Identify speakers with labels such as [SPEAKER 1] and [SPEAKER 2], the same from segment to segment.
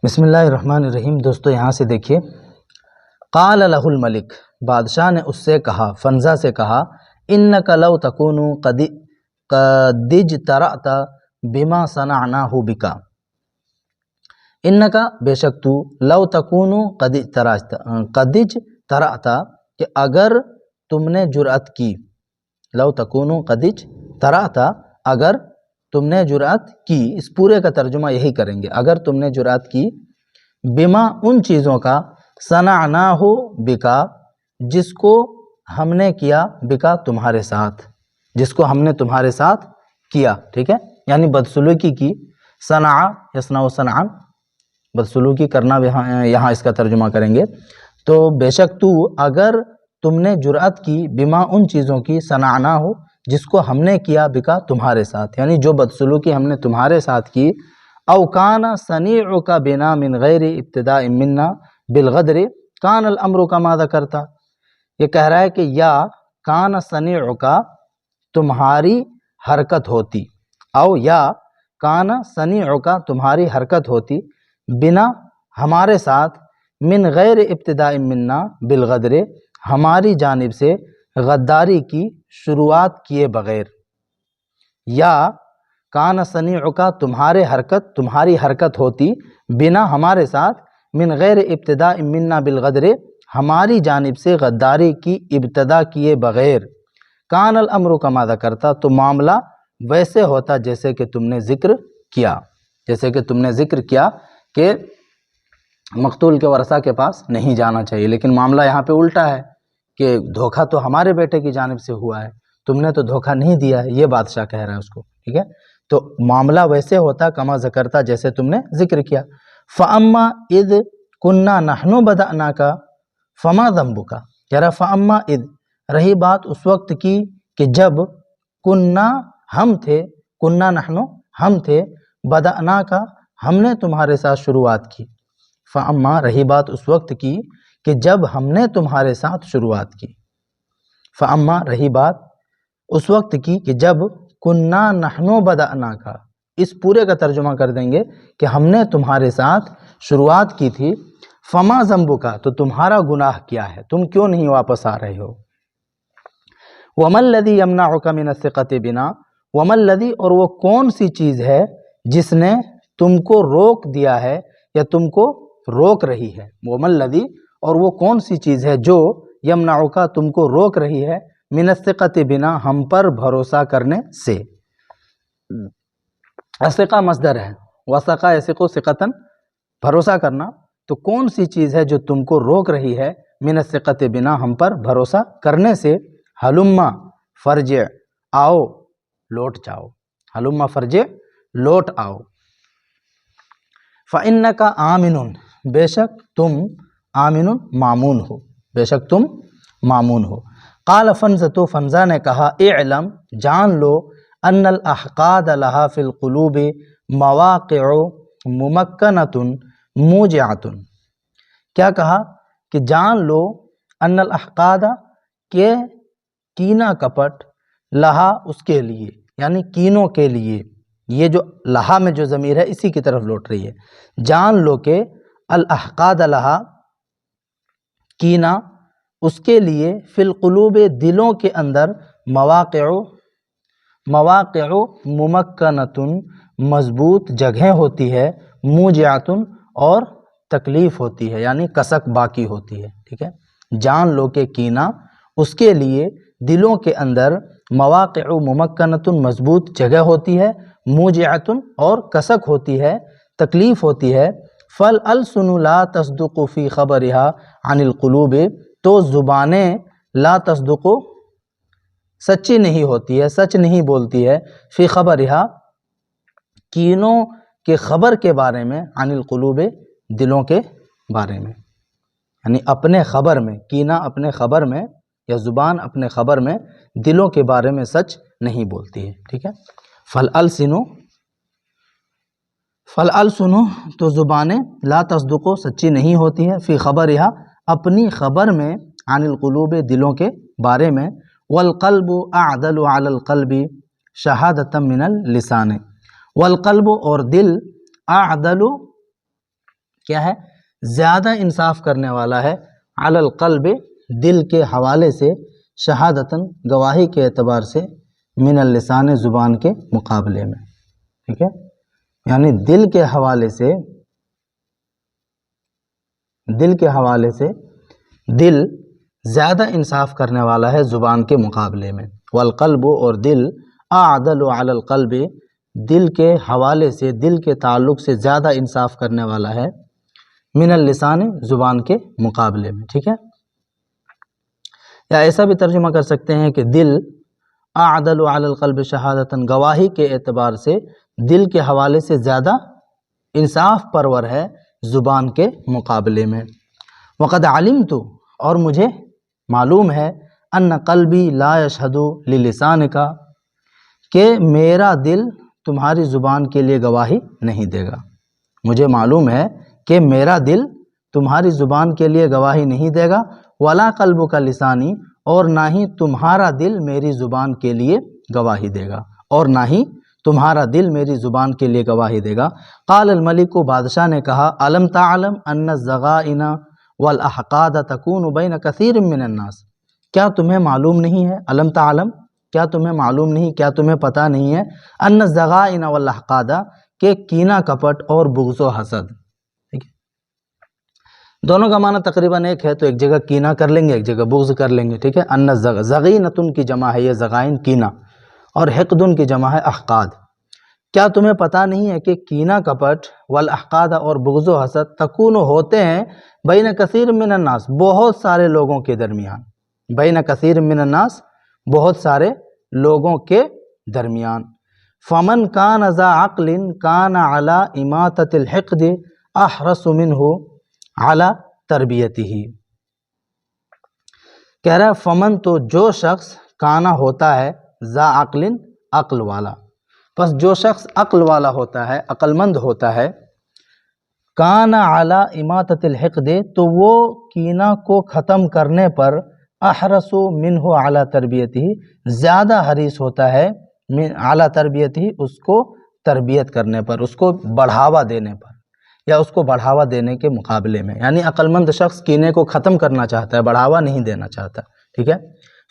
[SPEAKER 1] بسم اللہ الرحمن الرحیم۔ دوستو یہاں سے دیکھیے، قال لہ الملک، بادشاہ نے اس سے کہا، فنزا سے کہا، انک لو تکون قد اجترأت بما صنعناہ بک، انک بے شک تو، لو تکون قد اجترأت کہ اگر تم نے جرأت کی، لو تکون قد اجترأت اگر تم نے جرأت کی، اس پورے کا ترجمہ یہی کریں گے، اگر تم نے جرأت کی، بما ان چیزوں کا، صنعناہ بکا جس کو ہم نے کیا، بکا تمہارے ساتھ، جس کو ہم نے تمہارے ساتھ کیا، ٹھیک ہے، یعنی بدسلوکی کی، صنع یصنع صنعا، بدسلوکی کرنا یہاں اس کا ترجمہ کریں گے۔ تو بے شک تو، اگر تم نے جرأت کی، بما ان چیزوں کی، صنعناہ جس کو ہم نے کیا، بکا تمہارے ساتھ، یعنی جو بدسلوکی ہم نے تمہارے ساتھ کی، او کان صنیعک بنا من غیر ابتداء منا بالغدر کان الامر کما ذکرت، یہ کہہ رہا ہے کہ یا کان صنیعک تمہاری حرکت ہوتی، او یا کان صنیعک تمہاری حرکت ہوتی، بنا ہمارے ساتھ، من غیر ابتداء منا بالغدر ہماری جانب سے غداری کی شروعات کیے بغیر، یا کان صنیعک تمہاری حرکت ہوتی، بنا ہمارے ساتھ، من غیر ابتداء منا بالغدر ہماری جانب سے غداری کی ابتدا کیے بغیر، کان الامر کما ذکرت تو معاملہ ویسے ہوتا جیسے کہ تم نے ذکر کیا، جیسے کہ تم نے ذکر کیا کہ مقتول کے ورثہ کے پاس نہیں جانا چاہیے، لیکن معاملہ یہاں پہ الٹا ہے کہ دھوکہ تو ہمارے بیٹے کی جانب سے ہوا ہے، تم نے تو دھوکہ نہیں دیا ہے، یہ بادشاہ کہہ رہا ہے اس کو، ٹھیک ہے، تو معاملہ ویسے ہوتا کما ذکرتا جیسے تم نے ذکر کیا۔ فَأَمَّا اِذْ كُنَّا نَحْنُ بَدَأْنَاكَ فَمَا ذَنْبُكَ، کہہ رہا فَأَمَّا اِذْ، رہی بات اس وقت کی کہ جب، کننا ہم تھے، کننا نحنو ہم تھے، بدأناکا ہم نے تمہارے ساتھ شروعات کی، فَأَمَّا رہی بات اس وقت کی کہ جب ہم نے تمہارے ساتھ شروعات کی، فَأَمَّا رہی بات اس وقت کی کہ جب، کننا نحنو بدأناکا، اس پورے کا ترجمہ کر دیں گے کہ ہم نے تمہارے ساتھ شروعات کی تھی، فما ذنبک تو تمہارا گناہ کیا ہے، تم کیوں نہیں واپس آ رہے ہو، وما الذی یمنعک من الثقۃ بنا، وما الذی اور وہ کون سی چیز ہے جس نے تم کو روک دیا ہے یا تم کو روک رہی ہے، وما الذی اور وہ کون سی چیز ہے جو، یمنعک تم کو روک رہی ہے، من الثقۃ بنا ہم پر بھروسہ کرنے سے، الثقہ مصدر ہے، وثق یثق ثقۃ بھروسہ کرنا، تو کون سی چیز ہے جو تم کو روک رہی ہے، من الثقۃ بنا ہم پر بھروسہ کرنے سے، ہلما فرجع آؤ لوٹ جاؤ، ہلما فرجع لوٹ آؤ، فإنک آمن بے شک تم، آمن مامون ہو، بے شک تم مامون ہو، قال فنزۃ فنزا نے کہا، اعلم جان لو، ان الاحقاد لها فی القلوب مواقع ممکنۃ موجعۃ، کیا کہا کہ جان لو، ان الاحقاد کہ کینہ کپٹ، لہا اس کے لیے، یعنی کینوں کے لیے، یہ جو لہا میں جو ضمیر ہے اسی کی طرف لوٹ رہی ہے، جان لو کہ الاحقاد لہا کینہ اس کے لیے، فی القلوب دلوں کے اندر، مواقع ممکنۃ مضبوط جگہیں ہوتی ہے، موجعۃ اور تکلیف ہوتی ہے، یعنی کسک باقی ہوتی ہے، ٹھیک ہے، جان لو کہ کینہ اس کے لیے دلوں کے اندر، مواقع ممکنۃ مضبوط جگہ ہوتی ہے، موجعۃ اور کسک ہوتی ہے، تکلیف ہوتی ہے، فالألسن لا تصدق فی خبرها عن القلوب تو زبانیں، لا تصدق سچی نہیں ہوتی ہے، سچ نہیں بولتی ہے، فی خبرها کینوں کے خبر کے بارے میں، عن القلوب دلوں کے بارے میں، یعنی اپنے خبر میں، کینہ اپنے خبر میں یا زبان اپنے خبر میں دلوں کے بارے میں سچ نہیں بولتی ہے، ٹھیک ہے، فالألسن تو زبانیں، لا تصدق سچی نہیں ہوتی ہے، فی خبرها اپنی خبر میں، عن القلوب دلوں کے بارے میں، والقلب اعدل علی القلب شہادۃ من اللسان، والقلب اور دل، اعدل کیا ہے؟ زیادہ انصاف کرنے والا ہے، علی القلب دل کے حوالے سے، شہادتاً گواہی کے اعتبار سے، من اللسان زبان کے مقابلے میں، ٹھیک ہے؟ یعنی دل کے حوالے سے، دل زیادہ انصاف کرنے والا ہے زبان کے مقابلے میں، والقلب اور دل اعدل علی القلب دل کے حوالے سے، دل کے تعلق سے زیادہ انصاف کرنے والا ہے، من اللسان زبان کے مقابلے میں، ٹھیک ہے؟ یا ایسا بھی ترجمہ کر سکتے ہیں کہ دل اعدل علی القلب شہادتاً گواہی کے اعتبار سے دل کے حوالے سے زیادہ انصاف پرور ہے زبان کے مقابلے میں۔ وقد علمت اور مجھے معلوم ہے، ان قلبی لا یشہد للسانک کہ میرا دل تمہاری زبان کے لیے گواہی نہیں دے گا۔ مجھے معلوم ہے کہ میرا دل تمہاری زبان کے لیے گواہی نہیں دے گا، ولا قلبک لسانی اور نہ ہی تمہارا دل میری زبان کے لیے گواہی دے گا، اور نہ ہی تمہارا دل میری زبان کے لیے گواہی دے گا۔ قال الملک بادشاہ نے کہا، الم تعلم ان الضغائن والاحقاد تکون بین کثیر من الناس، کیا تمہیں معلوم نہیں ہے؟ الم تعلم، کیا تمہیں معلوم نہیں، کیا تمہیں پتہ نہیں ہے؟ ان الضغائن والاحقاد کہ کینہ کپٹ اور بغض و حسد، ٹھیک ہے؟ دونوں کا معنی تقریباً ایک ہے، تو ایک جگہ کینہ کر لیں گے، ایک جگہ بغض کر لیں گے، ٹھیک ہے؟ ان ضغینۃ کی جمع ہے یہ ضغائن کینہ، اور حقدن کی جمع ہے احقاد۔ کیا تمہیں پتہ نہیں ہے کہ کینہ کپٹ والاحقاد اور بغض و حسد تکون ہوتے ہیں بین کثیر من الناس بہت سارے لوگوں کے درمیان، بین کثیر من الناس بہت سارے لوگوں کے درمیان۔ فمن کان ذا عقل کان علی اماطۃ الحقد احرص منہ علی تربیتہ، کہہ رہا ہے فمن تو جو شخص کانا ہوتا ہے، ذا عقل عقل والا، پس جو شخص عقل والا ہوتا ہے، عقل مند ہوتا ہے، کانا علی اماطۃ الحقد تو وہ کینہ کو ختم کرنے پر، احرص منہ علی تربیتہ زیادہ حریص ہوتا ہے، علی تربیتہ اس کو تربیت کرنے پر، اس کو بڑھاوا دینے پر، یا اس کو بڑھاوا دینے کے مقابلے میں۔ یعنی عقل مند شخص کینے کو ختم کرنا چاہتا ہے، بڑھاوا نہیں دینا چاہتا، ٹھیک ہے؟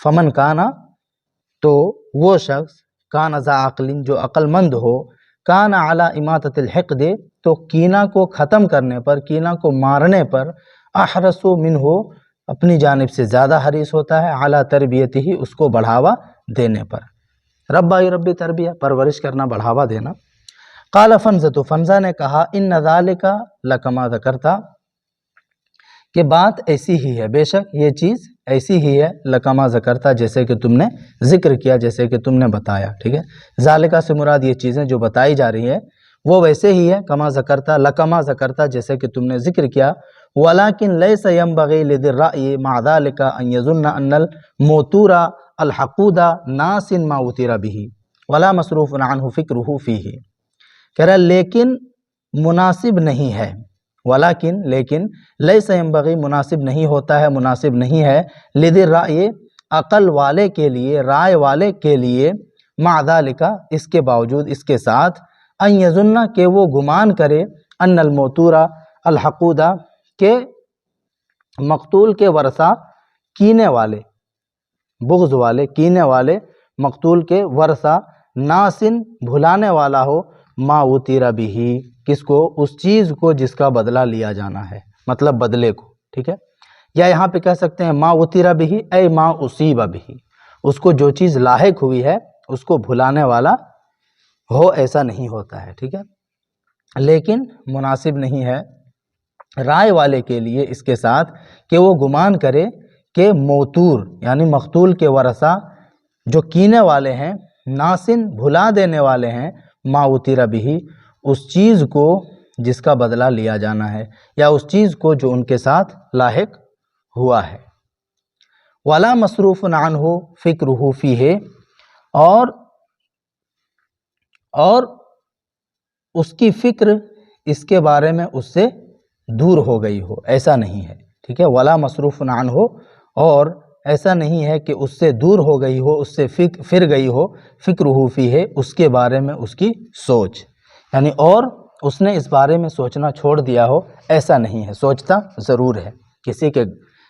[SPEAKER 1] فمن کانا تو وہ شخص، کانا ذا عقل جو عقل مند ہو، کانا علی اماطۃ الحقد تو کینہ کو ختم کرنے پر، کینہ کو مارنے پر، احرص منہ اپنی جانب سے زیادہ حریص ہوتا ہے، علی تربیتہ اس کو بڑھاوا دینے پر، ربا ربی تربیہ پرورش کرنا، بڑھاوا دینا۔ قال فنزۃ فنزہ نے کہا، ان ذالک لکما ذکرت کہ بات ایسی ہی ہے، بے شک یہ چیز ایسی ہی ہے، لکما ذکرتا جیسے کہ تم نے ذکر کیا، جیسے کہ تم نے بتایا، ٹھیک ہے؟ ذالکہ سے مراد یہ چیزیں جو بتائی جا رہی ہیں وہ ویسے ہی ہے، کما ذکرتا لکما ذکرتا جیسے کہ تم نے ذکر کیا، ولیکن لیس ینبغی لذی الرأی مع ذالک ان یظن ان الموتور الحقود ناس ما وتر بہ ولا مصروف عنہ فکرہ فیہ، کہہ رہا لیکن مناسب نہیں ہے، ولیکن لیکن، لیس ینبغی مناسب نہیں ہوتا ہے، مناسب نہیں ہے، لذی الرأی عقل والے کے لیے، رائے والے کے لیے، مع ذالک اس کے باوجود، اس کے ساتھ، ان یظن کہ وہ گمان کرے، ان الموتور الحقود کہ مقتول کے ورثہ کینے والے، بغض والے، کینے والے مقتول کے ورثہ، ناسن بھلانے والا ہو، ما وتر بہ کس کو؟ اس چیز کو جس کا بدلہ لیا جانا ہے، مطلب بدلے کو، ٹھیک ہے؟ یا یہاں پہ کہہ سکتے ہیں ما وتر بہ اے ما اصیب بہ، اس کو جو چیز لاحق ہوئی ہے اس کو بھلانے والا ہو، ایسا نہیں ہوتا ہے، ٹھیک ہے؟ لیکن مناسب نہیں ہے رائے والے کے لیے اس کے ساتھ کہ وہ گمان کرے کہ موتور یعنی مقتول کے ورثہ جو کینے والے ہیں، ناسن بھلا دینے والے ہیں، ما وتر بہ اس چیز کو جس کا بدلہ لیا جانا ہے، یا اس چیز کو جو ان کے ساتھ لاحق ہوا ہے، ولا مصروف عنہ فکرہ فیہ اور اس کی فکر اس کے بارے میں اس سے دور ہو گئی ہو، ایسا نہیں ہے، ٹھیک ہے؟ ولا مصروف عنہ اور ایسا نہیں ہے کہ اس سے دور ہو گئی ہو، اس سے پھر گئی ہو، فکرہ فیہ اس کے بارے میں اس کی سوچ، یعنی اور اس نے اس بارے میں سوچنا چھوڑ دیا ہو، ایسا نہیں ہے، سوچتا ضرور ہے۔ کسی کے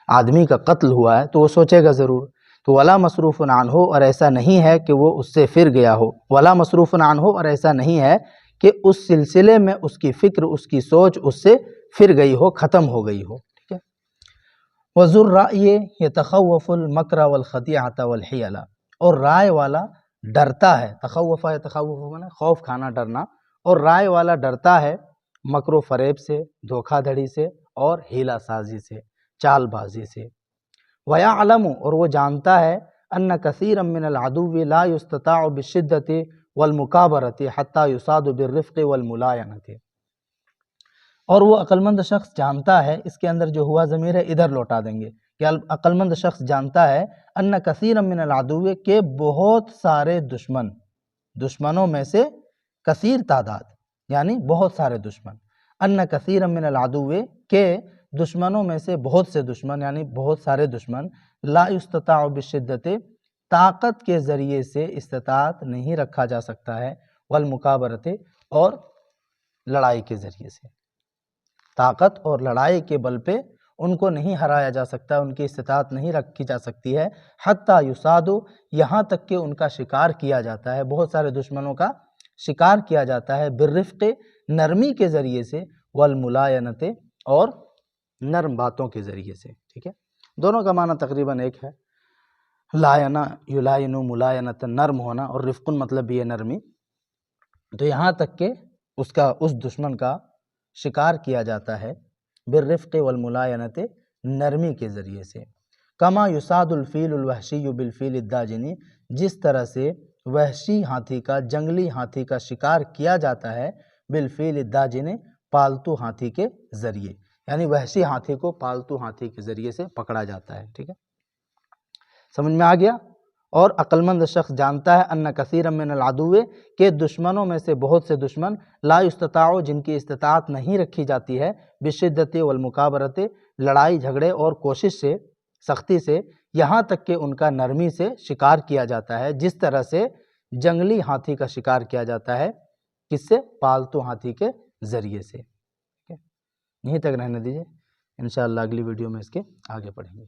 [SPEAKER 1] آدمی کا قتل ہوا ہے تو وہ سوچے گا ضرور۔ تو ولا مصروف عنہ، اور ایسا نہیں ہے کہ وہ اس سے پھر گیا ہو، ولا مصروف عنہ، اور ایسا نہیں ہے کہ اس سلسلے میں اس کی فکر، اس کی سوچ اس سے پھر گئی ہو، ختم ہو گئی ہو، ٹھیک ہے۔ وذو الرأی یتخوف المکر والخدیعۃ والحیل، اور رائے والا ڈرتا ہے، تخوف مانے خوف کھانا، ڈرنا، اور رائے والا ڈرتا ہے مکر و فریب سے، دھوکہ دھڑی سے، اور ہیلا سازی سے، چال بازی سے۔ وَيَعْلَمُ، اور وہ جانتا ہے، أَنَّ كَثِيرًا مِّنَ الْعَدُوِّ لَا يُسْتَطَاعُ بِالشِّدَّةِ وَالْمُكَابَرَةِ حَتَّى يُصَادُ بِالرِّفْقِ وَالْمُلَايَنَةِ، اور وہ عقلمند شخص جانتا ہے، اس کے اندر جو ہوا ضمیر ہے ادھر لوٹا دیں گے، کہ عقلمند شخص جانتا ہے أَنَّ كَثِيرًا مِّنَ الْعَدُوِّ، کہ بہت سارے دشمنوں میں سے، کثیر تعداد یعنی بہت سارے دشمن، أَنَّ كَثِيرًا مِّنَ الْعَدُوِّ، کہ دشمنوں میں سے بہت سے دشمن یعنی بہت سارے دشمن، لا یستطاع بالشدۃ، طاقت کے ذریعے سے استطاعت نہیں رکھا جا سکتا ہے، والمکابرۃ، اور لڑائی کے ذریعے سے، طاقت اور لڑائی کے بل پہ ان کو نہیں ہرایا جا سکتا، ان کی استطاعت نہیں رکھی جا سکتی ہے، حتیٰ یصادوا، یہاں تک کہ ان کا شکار کیا جاتا ہے، بہت سارے دشمنوں کا شکار کیا جاتا ہے، بالرفق، نرمی کے ذریعے سے، والملائنۃ، اور نرم باتوں کے ذریعے سے، ٹھیک ہے۔ دونوں کا معنی تقریباً ایک ہے، لائنہ یلائن، ملائنۃ نرم ہونا، اور رفقن مطلب بھی ہے نرمی۔ تو یہاں تک کہ اس دشمن کا شکار کیا جاتا ہے بالرفق والملائنۃ، نرمی کے ذریعے سے، کما یصاد الفیل الوحشی بالفیل الداجن، جس طرح سے وحشی ہاتھی کا، جنگلی ہاتھی کا شکار کیا جاتا ہے بالفیل الداجن، پالتو ہاتھی کے ذریعے، یعنی وحشی ہاتھی کو پالتو ہاتھی کے ذریعے سے پکڑا جاتا ہے، ٹھیک ہے۔ سمجھ میں آ گیا؟ اور عقلمند شخص جانتا ہے ان کثیرا من العدو، کہ دشمنوں میں سے بہت سے دشمن، لا یستطاع، جن کی استطاعت نہیں رکھی جاتی ہے، بشدت والمکابرت، لڑائی جھگڑے اور کوشش سے، سختی سے، یہاں تک کہ ان کا نرمی سے شکار کیا جاتا ہے، جس طرح سے جنگلی ہاتھی کا شکار کیا جاتا ہے، کس سے؟ پالتو ہاتھی کے ذریعے سے۔ یہیں تک رہنے دیجیے، انشاءاللہ اگلی ویڈیو میں اس کے آگے پڑھیں گے۔